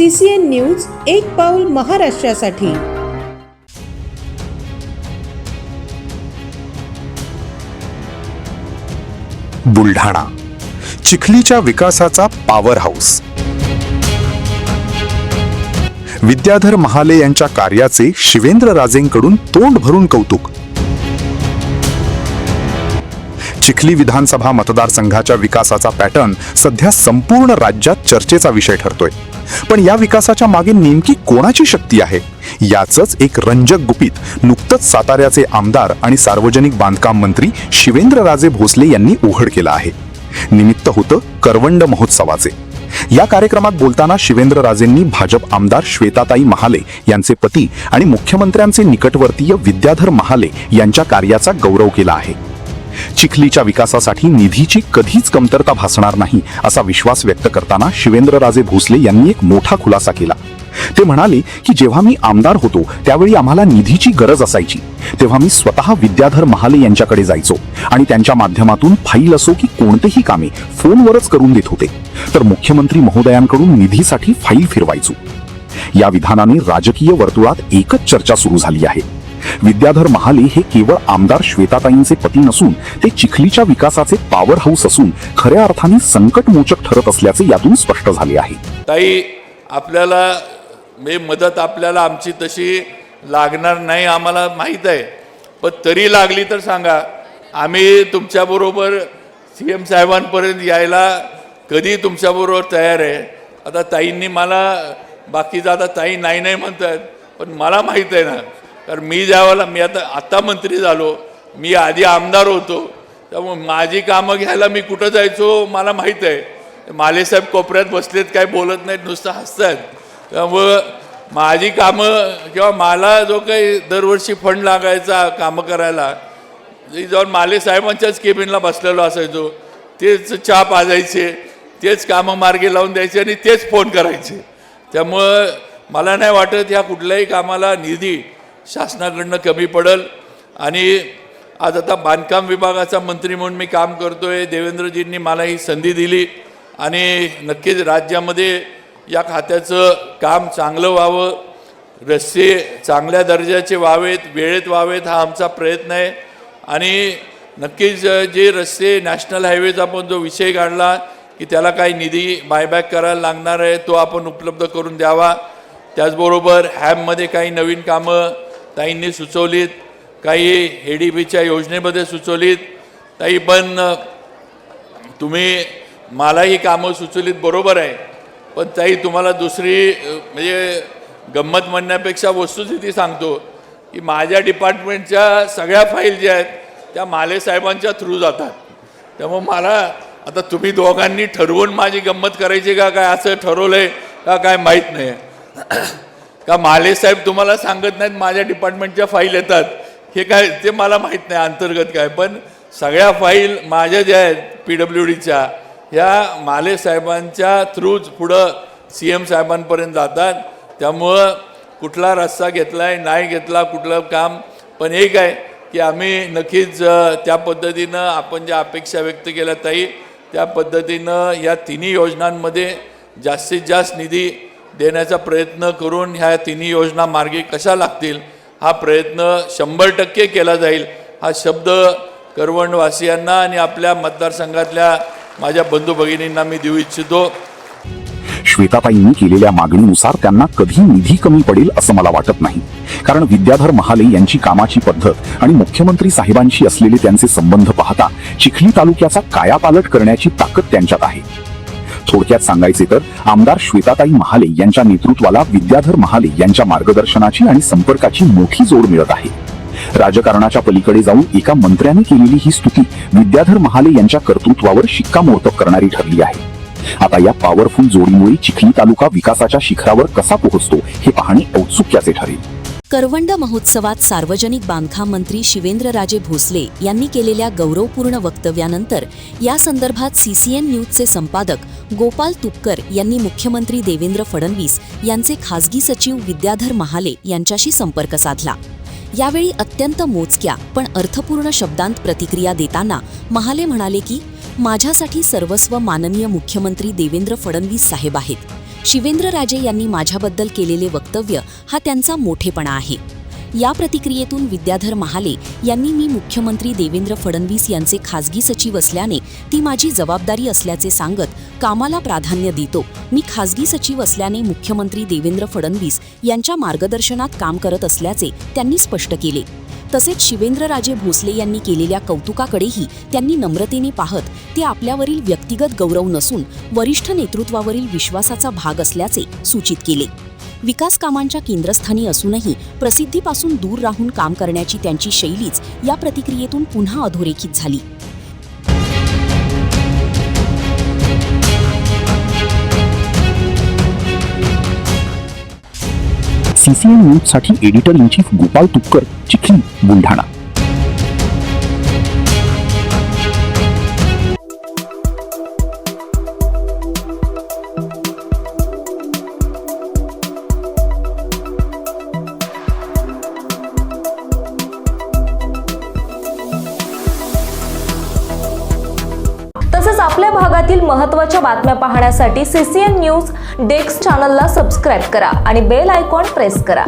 CCN news एक पाऊल महाराष्ट्रासाठी। बुलढाणा चिखलीच्या विकासाचा पॉवर हाऊस। विद्याधर महाले यांच्या कार्याचे शिवेंद्रराजेंकडून तोंड भरून कौतुक। चिखली विधानसभा मतदारसंघाच्या विकासाचा पॅटर्न सध्या संपूर्ण राज्यात चर्चेचा विषय ठरतोय। पण या विकासाच्या मागे नेमकी कोणाची शक्ती आहे, याचंच एक रंजक गुपित नुकतंच साताऱ्याचे आमदार आणि सार्वजनिक बांधकाम मंत्री शिवेंद्रराजे भोसले यांनी उघड केलं आहे। निमित्त होतं करवंड महोत्सवाचे। या कार्यक्रमात बोलताना शिवेंद्रराजेंनी भाजप आमदार श्वेताताई महाले यांचे पती आणि मुख्यमंत्र्यांचे निकटवर्तीय विद्याधर महाले यांच्या कार्याचा गौरव केला आहे। चिखलीच्या विकासासाठी निधीची कधीच कमतरता भासणार नाही असा विश्वास व्यक्त करताना शिवेंद्रराजे भोसले यांनी एक मोठा खुलासा केला। ते म्हणाले की जेव्हा मी आमदार होतो त्यावेळी आम्हाला निधीची गरज असायची, तेव्हा मी स्वतः विद्याधर महाले यांच्याकडे जायचो आणि त्यांच्या माध्यमातून फाईल असो की कोणतेही कामे फोनवरच करून देत होते, तर मुख्यमंत्री महोदयांकडून निधीसाठी फाईल फिरवायचो। या विधानाने राजकीय वर्तुळात एकच चर्चा सुरू झाली आहे। विद्याधर महाले हे केवळ आमदार श्वेताताईंचे पती नसून ते चिखलीच्या विकासाचे पॉवर हाऊस असून खऱ्या अर्थाने संकटमोचक ठरत असल्याचे यातून स्पष्ट झाले आहे। ताई, आपल्याला मदत आपल्याला आमची तशी लागणार नाही आम्हाला माहीत आहे, पण तरी लागली तर सांगा, आम्ही तुमच्याबरोबर CM साहेबांपर्यंत यायला कधी तुमच्याबरोबर तयार आहे। आता ताईंनी मला बाकीचं आता ताई नाही नाही म्हणतात, पण मला माहीत आहे ना, कारण मी आता मंत्री झालो, मी आधी आमदार होतो, त्यामुळे माझी कामं घ्यायला मी कुठं जायचो मला माहीत आहे। मालेसाहेब कोपऱ्यात बसलेत, काय बोलत नाहीत, नुसतं हसतात। त्यामुळं माझी कामं किंवा मला जो काही दरवर्षी फंड लागायचा कामं करायला, जाऊन मालेसाहेबांच्याच केबिनला बसलेलो असायचो, तेच चहा पाजायचे, तेच कामं मार्गी लावून द्यायचे आणि तेच फोन करायचे। त्यामुळं मला नाही वाटत ह्या कुठल्याही कामाला निधी शासनाकडनं कमी पडेल। आणि आज आता बांधकाम विभागाचा मंत्री म्हणून मी काम करतोय, देवेंद्रजींनी मला ही संधी दिली आणि नक्कीच राज्यामध्ये या खात्याचं काम चांगलं व्हावं, रस्ते चांगल्या दर्जाचे व्हावेत, वेळेत व्हावेत, हा आमचा प्रयत्न आहे। आणि नक्कीच जे रस्ते नॅशनल हायवेचा आपण जो विषय काढला की त्याला काही निधी बायबॅक करायला लागणार आहे, तो आपण उपलब्ध करून द्यावा। त्याचबरोबर हॅममध्ये काही नवीन कामं ताईंनी सुचवलीत, काही ADBच्या योजनेमध्ये सुचवलीत। ताई, पण तुम्ही मलाही कामं सुचवलीत, बरोबर आहे, पण ताई तुम्हाला दुसरी म्हणजे गंमत म्हणण्यापेक्षा वस्तुस्थिती सांगतो की माझ्या डिपार्टमेंटच्या सगळ्या फाईल ज्या आहेत त्या माले साहेबांच्या थ्रू जातात। त्यामुळे मला आता तुम्ही दोघांनी ठरवून माझी गंमत करायची का काय असं ठरवलं आहे का काय माहीत नाही का माले साहेब तुम्हाला सांगत नाहीत माझ्या डिपार्टमेंटच्या फाईल येतात, हे काय ते मला माहीत नाही अंतर्गत काय, पण सगळ्या फाईल माझ्या ज्या आहेत PWDच्या ह्या माले साहेबांच्या थ्रूच पुढं CM साहेबांपर्यंत जातात। त्यामुळं कुठला रस्ता घेतला आहे नाही घेतला कुठलं काम, पण एक आहे की आम्ही नक्कीच त्या पद्धतीनं आपण ज्या अपेक्षा व्यक्त केल्या ताई, त्या पद्धतीनं या तिन्ही योजनांमध्ये जास्तीत जास्त निधी देण्याचा प्रयत्न करून ह्या तिन्ही योजना मार्गी कशा लागतील हा प्रयत्न 100% केला जाईल, हा शब्द करवंडवासियांना आणि आपल्या मतदारसंघातल्या माझ्या बंधू भगिनींना मी देऊ इच्छितो। श्वेताताईंनी केलेल्या मागणीनुसार त्यांना कधी निधी कमी पडेल असं मला वाटत नाही, कारण विद्याधर महाले यांची कामाची पद्धत आणि मुख्यमंत्री साहेबांशी असलेले त्यांचे संबंध पाहता चिखली तालुक्याचा कायापालट करण्याची ताकद त्यांच्यात आहे। थोडक्यात सांगायचे तर आमदार श्वेताताई महाले यांच्या नेतृत्वाला विद्याधर महाले यांच्या मार्गदर्शनाची आणि संपर्काची मोठी जोड मिळत आहे। राजकारणाच्या पलीकडे जाऊन एका मंत्र्याने केलेली ही स्तुती विद्याधर महाले यांच्या कर्तृत्वावर शिक्कामोर्तब करणारी ठरली आहे। आता या पॉवरफुल जोडीमुळे चिखली तालुका विकासाच्या शिखरावर कसा पोहोचतो हे पाहणे औत्सुक्याचे ठरेल। करवंड महोत्सवात सार्वजनिक बांधकाम मंत्री शिवेंद्रराजे भोसले यांनी केलेल्या गौरवपूर्ण वक्तव्यानंतर या संदर्भात CCN न्यूजचे संपादक गोपाल तुपकर यांनी मुख्यमंत्री देवेंद्र फडणवीस यांचे खासगी सचिव विद्याधर महाले यांच्याशी संपर्क साधला। यावेळी अत्यंत मोजक्या पण अर्थपूर्ण शब्दांत प्रतिक्रिया देताना महाले म्हणाले की माझ्यासाठी सर्वस्व माननीय मुख्यमंत्री देवेंद्र फडणवीस साहेब आहेत। शिवेंद्रराजे यांनी माझ्याबद्दल केलेले वक्तव्य हा त्यांचा मोठेपणा आहे. या प्रतिक्रियेतून विद्याधर महाले यांनी मी मुख्यमंत्री देवेंद्र फडणवीस यांचे खासगी सचिव असल्याने ती माझी जबाबदारी असल्याचे सांगत कामाला प्राधान्य देतो. मी खासगी सचिव असल्याने मुख्यमंत्री देवेंद्र फडणवीस यांच्या मार्गदर्शनात काम करत असल्याचे त्यांनी स्पष्ट केले. तसेच शिवेंद्रराजे भोसले यांनी केलेल्या कौतुकाकडेही त्यांनी नम्रतेने पाहत ते आपल्यावरील व्यक्तिगत गौरव नसून वरिष्ठ नेतृत्वावरील विश्वासाचा भाग असल्याचे सूचित केले. विकास कामांच्या केंद्रस्थानी असूनही प्रसिद्धीपासून दूर राहून काम करण्याची त्यांची शैलीच या प्रतिक्रियेतून पुन्हा अधोरेखित झाली. सीसीएन न्यूजसाठी editor in chief Gopal Tupkar, Chikhli, Buldhana. तसेच आपल्या भागातील महत्त्वाच्या बातम्या पाहण्यासाठी सीसीएन न्यूज डेस्क चॅनलला सबस्क्राईब करा आणि बेल आयकॉन प्रेस करा.